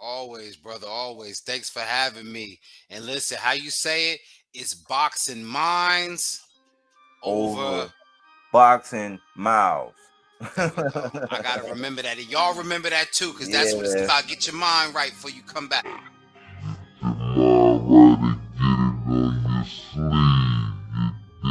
Always, brother. Always. Thanks for having me. And listen, how you say it? It's boxing minds over. Over boxing mouths. There we go. I gotta remember that. And y'all remember that too, because that's what it's Yeah. about. Get your mind right before you come back. Mind right and get it on your sleeve. You dig?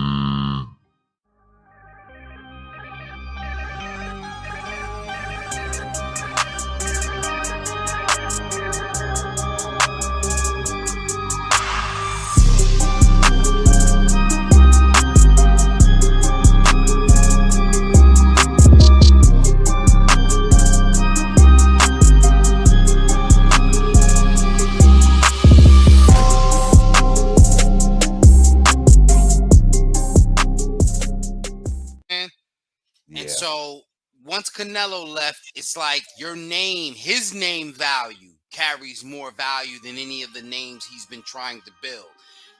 Man. And Yeah. so once Canelo left, it's like your name, his name value carries more value than any of the names he's been trying to build.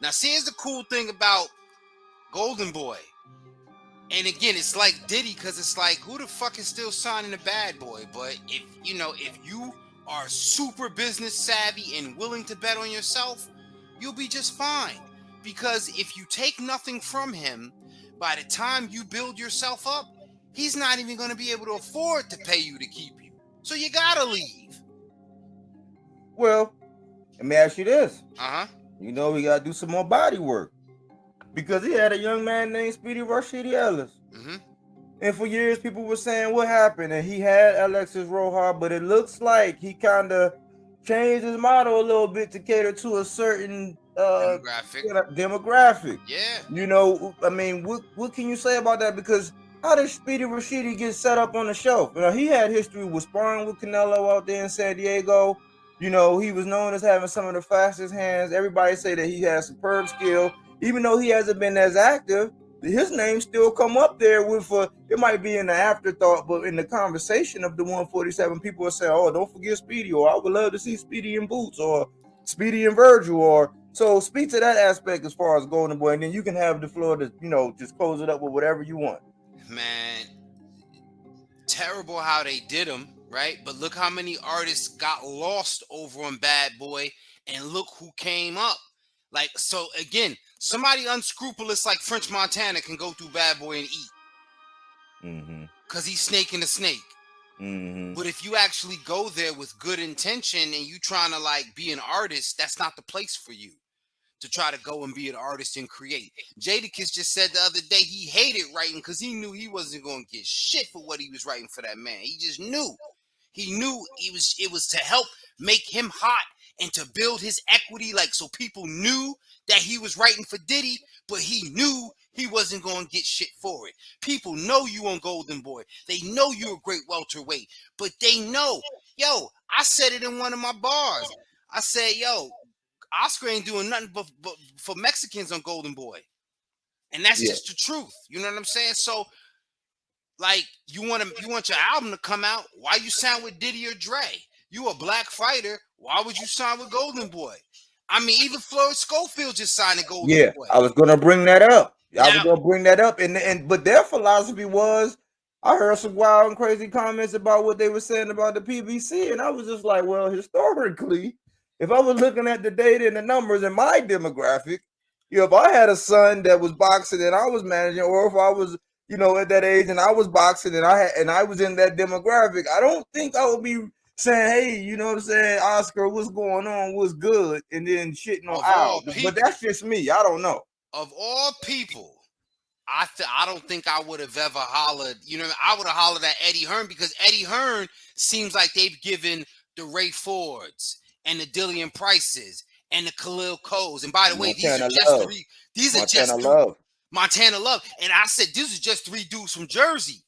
Now, see, here's the cool thing about Golden Boy. And again, it's like Diddy, because it's like, who the fuck is still signing a bad boy? But if you are super business savvy and willing to bet on yourself, you'll be just fine. Because if you take nothing from him, by the time you build yourself up, he's not even going to be able to afford to pay you to keep you. So you gotta leave. Well, let me ask you this. Uh-huh. We gotta do some more body work. Because he had a young man named Speedy Rashidi Ellis. Mm-hmm. And for years, people were saying what happened. And he had Alexis Rojas, but it looks like he kind of changed his model a little bit to cater to a certain demographic. Yeah. I mean, what can you say about that? Because how did Speedy Rashidi get set up on the shelf? He had history with sparring with Canelo out there in San Diego. He was known as having some of the fastest hands. Everybody say that he has superb skill. Even though he hasn't been as active, his name still come up there with it might be in the afterthought, but in the conversation of the 147, people will say, "Oh, don't forget Speedy," or "I would love to see Speedy in boots," or "Speedy and Virgil," or so. Speak to that aspect as far as Golden Boy, and then you can have the floor to just close it up with whatever you want. Man, terrible how they did him, right? But look how many artists got lost over on Bad Boy, and look who came up. Like, so again, somebody unscrupulous like French Montana can go through Bad Boy and eat. Because he's snaking a snake. But if you actually go there with good intention and you trying to like be an artist, that's not the place for you to try to go and be an artist and create. Jadakiss just said the other day he hated writing because he knew he wasn't going to get shit for what he was writing for that man. He just knew. He knew it was to help make him hot and to build his equity, like so people knew that he was writing for Diddy, but he knew he wasn't going to get shit for it. People know you on Golden Boy. They know you're a great welterweight, but they know, yo, I said it in one of my bars. I said, yo, Oscar ain't doing nothing but for Mexicans on Golden Boy. And that's just the truth. You know what I'm saying? So, like, you want your album to come out, why you sign with Diddy or Dre? You a black fighter, why would you sign with Golden Boy? I mean, even Floyd Schofield just signed a Golden Boy. I was gonna bring that up. But their philosophy was, I heard some wild and crazy comments about what they were saying about the PBC, and I was just like, well, historically, if I was looking at the data and the numbers in my demographic, if I had a son that was boxing and I was managing, or if I was, at that age and I was boxing and I was in that demographic, I don't think I would be saying, hey, you know what I'm saying, Oscar, what's going on? What's good? And then shitting on Al. But that's just me. I don't know. Of all people, I don't think I would have ever hollered. I would have hollered at Eddie Hearn because Eddie Hearn seems like they've given the Ray Fords and the Dillian Prices and the Khalil Coes. And by the way, these are just three. Montana Love. And I said, these are just three dudes from Jersey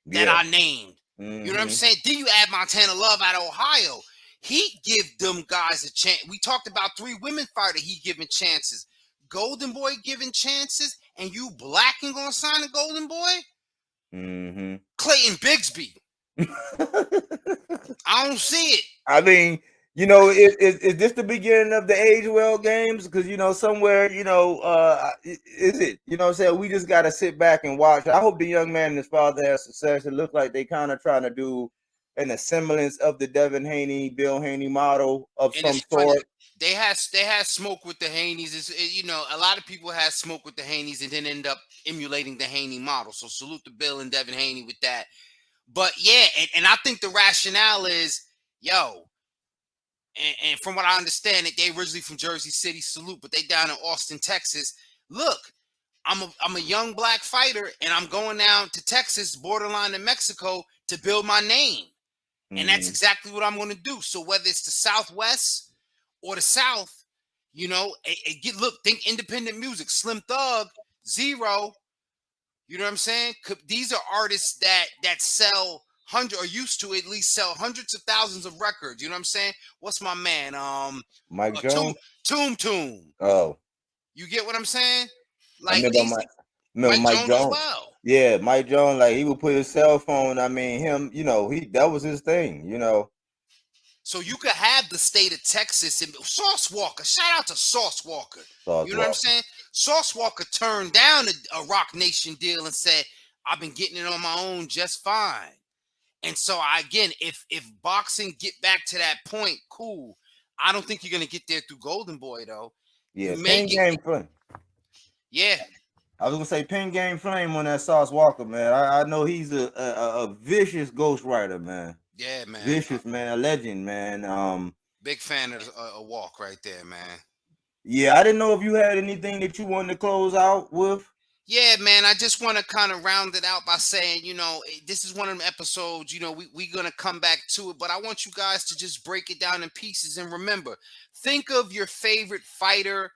that I named. You know what I'm saying? Then you add Montana Love out of Ohio. He give them guys a chance. We talked about three women fighters he giving chances. Golden Boy giving chances, and you black and gonna sign a Golden Boy? Clayton Bigsby. I don't see it. I mean, is this the beginning of the age well games? Because somewhere, is it? You know what I'm saying? We just gotta sit back and watch. I hope the young man and his father has success. It looks like they kind of trying to do and a semblance of the Devin Haney, Bill Haney model of And some it's funny. sort. They had smoke with the Haneys. A lot of people had smoke with the Haneys and then end up emulating the Haney model. So salute to Bill and Devin Haney with that. But yeah, and I think the rationale is, yo, and from what I understand, they originally from Jersey City, salute, but they down in Austin, Texas. Look, I'm a young black fighter, and I'm going down to Texas, borderline to Mexico, to build my name. And that's exactly what I'm going to do. So whether it's the Southwest or the South, look, think independent music, Slim Thug, Zero. You know what I'm saying? These are artists that sell hundred, or used to at least sell hundreds of thousands of records. You know what I'm saying? What's my man? Mike Toom Jones. Toom. Oh, You get what I'm saying? I Like remember these, remember Mike Mike Jones as Jones. well. Yeah, Mike Jones. Like he would put his cell phone. I mean, him. That was his thing. So you could have the state of Texas and Sauce Walker. Shout out to Sauce Walker. Sauce You know what I'm Walker. saying? Sauce Walker turned down a Rock Nation deal and said, "I've been getting it on my own just fine." And so again, if boxing get back to that point, cool. I don't think you're gonna get there through Golden Boy though. You Yeah, may Pin get, Game Flame. yeah, I was gonna say Pin Game Flame on that Sauce Walker, man. I know he's a vicious ghostwriter, man. yeah, man. Vicious, man, a legend, man. Big fan of a walk right there, man. Yeah, I didn't know if you had anything that you wanted to close out with. Yeah, man. I just want to kind of round it out by saying, this is one of them episodes, we're going to come back to it, but I want you guys to just break it down in pieces. And remember, think of your favorite fighter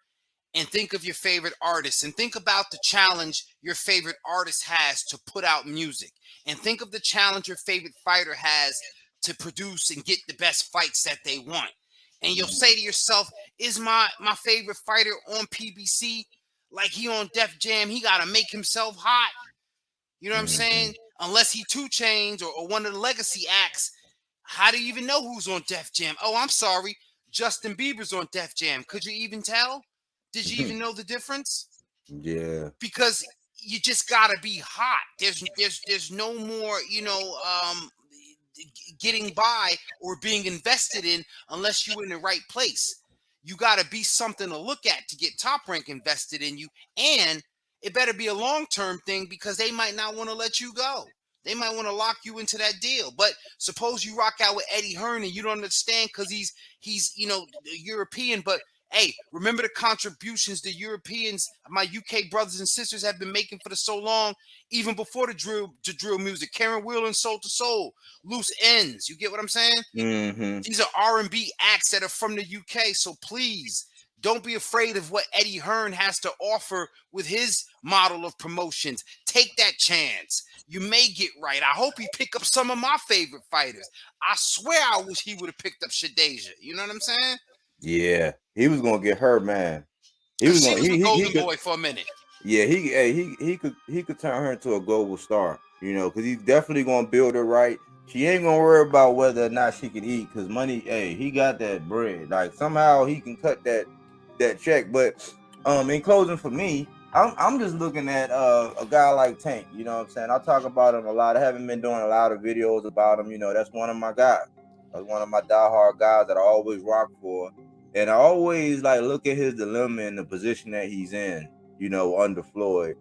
and think of your favorite artist and think about the challenge your favorite artist has to put out music and think of the challenge your favorite fighter has to produce and get the best fights that they want. And you'll say to yourself, is my favorite fighter on PBC? Like he on Def Jam, he got to make himself hot. You know what I'm saying? Unless he 2 Chainz or one of the legacy acts, how do you even know who's on Def Jam? Oh, I'm sorry. Justin Bieber's on Def Jam. Could you even tell? Did you even know the difference? Yeah. Because you just gotta be hot. There's no more, getting by or being invested in unless you're in the right place. You gotta be something to look at to get Top Rank invested in you. And it better be a long-term thing because they might not want to let you go. They might want to lock you into that deal. But suppose you rock out with Eddie Hearn and you don't understand because he's European, but hey, remember the contributions the Europeans, my UK brothers and sisters, have been making for so long, even before the drill music. Karen Wheeler and Soul to Soul, Loose Ends. You get what I'm saying? Mm-hmm. These are R&B acts that are from the UK. So please don't be afraid of what Eddie Hearn has to offer with his model of promotions. Take that chance. You may get right. I hope he pick up some of my favorite fighters. I swear I wish he would have picked up Shadeja. You know what I'm saying? Yeah, he was gonna get hurt, man. He was Because she gonna was with he Golden could. Boy for a minute. Yeah, he could turn her into a global star, because he's definitely gonna build her right. She ain't gonna worry about whether or not she can eat, because money, hey, he got that bread. Like somehow he can cut that check. But in closing for me, I'm just looking at a guy like Tank. You know what I'm saying? I talk about him a lot. I haven't been doing a lot of videos about him. That's one of my guys. That's one of my diehard guys that I always rock for. And I always like look at his dilemma and the position that he's in, under Floyd.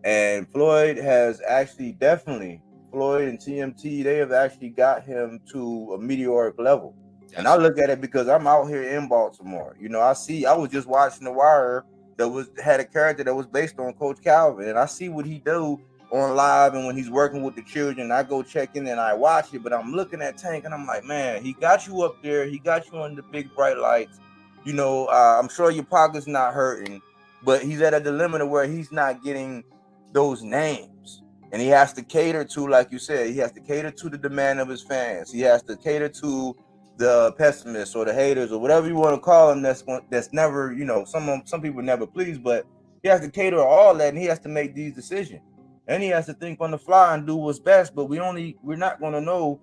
And Floyd has actually Floyd and TMT, they have actually got him to a meteoric level. And I look at it because I'm out here in Baltimore. I was just watching The Wire that had a character that was based on Coach Calvin. And I see what he do on live and when he's working with the children. I go check in and I watch it, but I'm looking at Tank and I'm like, man, he got you up there. He got you on the big bright lights. I'm sure your pocket's not hurting, but he's at a dilemma to where he's not getting those names. And he has to cater to, like you said, he has to cater to the demand of his fans. He has to cater to the pessimists or the haters or whatever you want to call them. That's never, some people never please, but he has to cater to all that, and he has to make these decisions. And he has to think on the fly and do what's best. But we're not going to know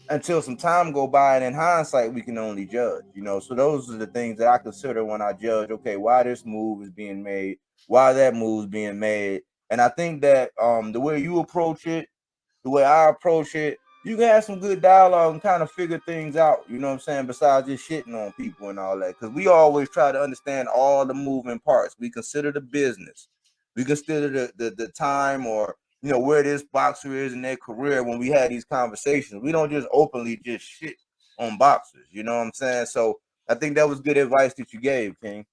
until some time go by, and in hindsight we can only judge. So those are the things that I consider when I judge, okay, why this move is being made, why that move is being made. And I think that the way you approach it, the way I approach it, you can have some good dialogue and kind of figure things out. You know what I'm saying? Besides just shitting on people and all that, because we always try to understand all the moving parts. We consider the business, we consider the time, or where this boxer is in their career when we had these conversations. We don't just openly just shit on boxers. You know what I'm saying? So I think that was good advice that you gave, King.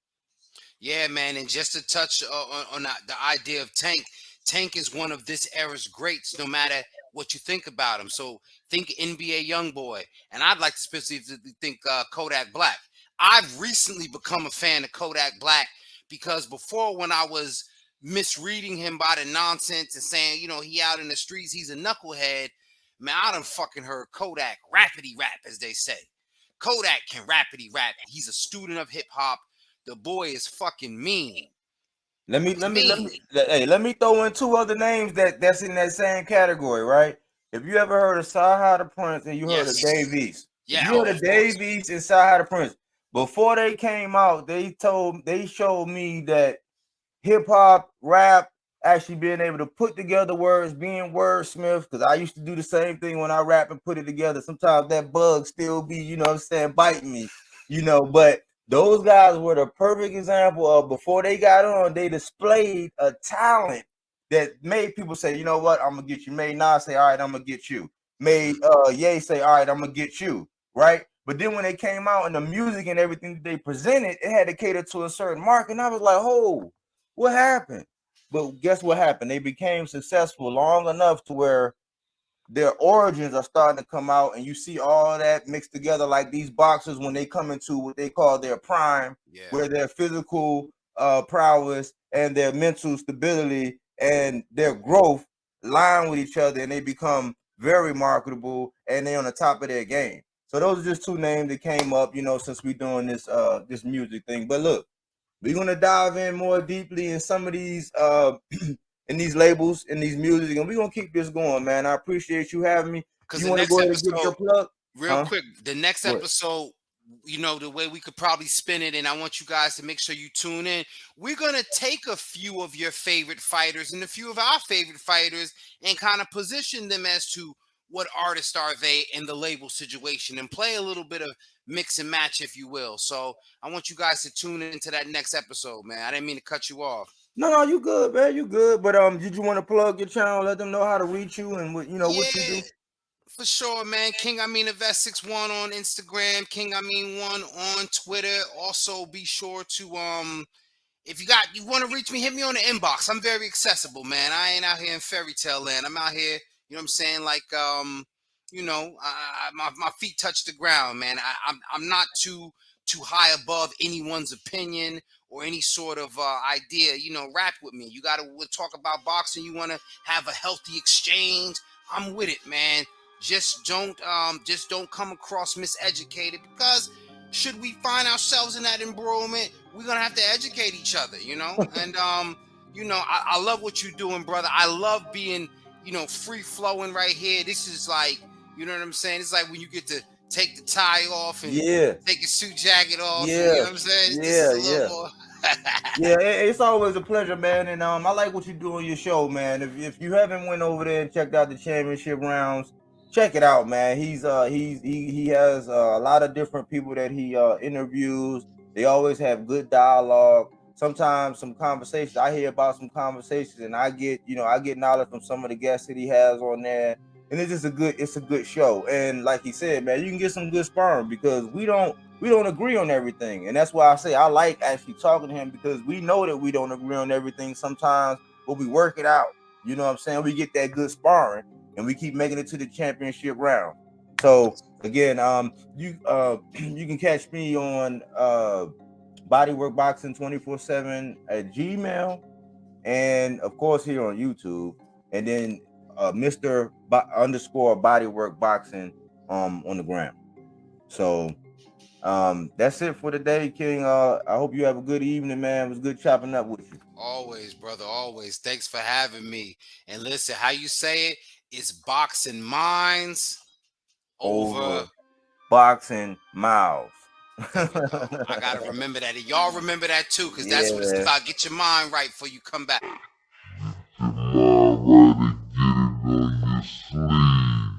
Yeah, man, and just to touch on the idea of Tank, Tank is one of this era's greats, no matter what you think about him. So think NBA YoungBoy, and I'd like to specifically think Kodak Black. I've recently become a fan of Kodak Black because before, when I was misreading him by the nonsense and saying, he out in the streets, he's a knucklehead, man, I done fucking heard Kodak rapidy rap, as they say. Kodak can rapidy rap. He's a student of hip hop. The boy is fucking mean. Mean. Let me throw in two other names that's in that same category, right? If you ever heard of Sahara the Prince and you heard of Yes. Dave East, Yeah. if you heard of Dave East and Sahara the Prince, before they came out, they showed me that hip hop, rap, actually being able to put together words, being wordsmith, because I used to do the same thing when I rap and put it together. Sometimes that bug still be, what I'm saying, biting me, but those guys were the perfect example of before they got on, they displayed a talent that made people say, you know what, I'm gonna get you. Made Nas say, all right, I'm gonna get you. Made Ye say, all right, I'm gonna get you, right? But then when they came out and the music and everything that they presented, it had to cater to a certain market. And I was like, oh, what happened? But guess what happened? They became successful long enough to where their origins are starting to come out, and you see all that mixed together. Like these boxers, when they come into what they call their prime, where their physical prowess and their mental stability and their growth line with each other, and they become very marketable, and they're on the top of their game. So those are just two names that came up, since we're doing this music thing. But look, we're gonna dive in more deeply in some of these in these labels, in these music, and we're gonna keep this going, man. I appreciate you having me. Because You the want to next go ahead and give your episode, plug? real quick, the next What? episode, the way we could probably spin it, and I want you guys to make sure you tune in. We're gonna take a few of your favorite fighters and a few of our favorite fighters and kind of position them as to what artists are they in the label situation and play a little bit of mix and match, if you will. So I want you guys to tune into that next episode, man. I didn't mean to cut you off. No, you good, man. You good. But did you want to plug your channel? Let them know how to reach you and what what you do. For sure, man. King I mean Invest 61 on Instagram, King I mean 1 on Twitter. Also be sure to if you want to reach me, hit me on the inbox. I'm very accessible, man. I ain't out here in fairy tale land. I'm out here, you know what I'm saying? Like my feet touch the ground, man. I'm not too high above anyone's opinion or any sort of idea. Rap with me. We'll talk about boxing. You want to have a healthy exchange. I'm with it, man. Just don't come across miseducated, because should we find ourselves in that embroilment, we're gonna have to educate each other, And I love what you're doing, brother. I love being, free flowing right here. This is like, you know what I'm saying? It's like when you get to take the tie off and take your suit jacket off. And, you know what I'm saying? This is a little more. It's always a pleasure, man. And I like what you do on your show, man. If you haven't went over there and checked out the championship rounds, check it out, man. He has a lot of different people that he interviews. They always have good dialogue. Sometimes some conversations, I hear about some conversations, and I get knowledge from some of the guests that he has on there. And it's a good show. And like he said, man, you can get some good sparring, because we don't agree on everything. And that's why I say I like actually talking to him, because we know that we don't agree on everything sometimes, but we work it out. You know what I'm saying? We get that good sparring, and we keep making it to the championship round. So again, you can catch me on BodyWork Boxing 24/7 at Gmail, and of course here on YouTube, and then Mr. _Bodywork Boxing on the gram. So that's it for today, King. I hope you have a good evening, man. It was good chopping up with you. Always, brother, always. Thanks for having me. And listen, how you say it? It's boxing minds over boxing mouths. I gotta remember that. Y'all remember that too, because that's what it's about. Get your mind right before you come back. Get your mind right and get it on your sleeve.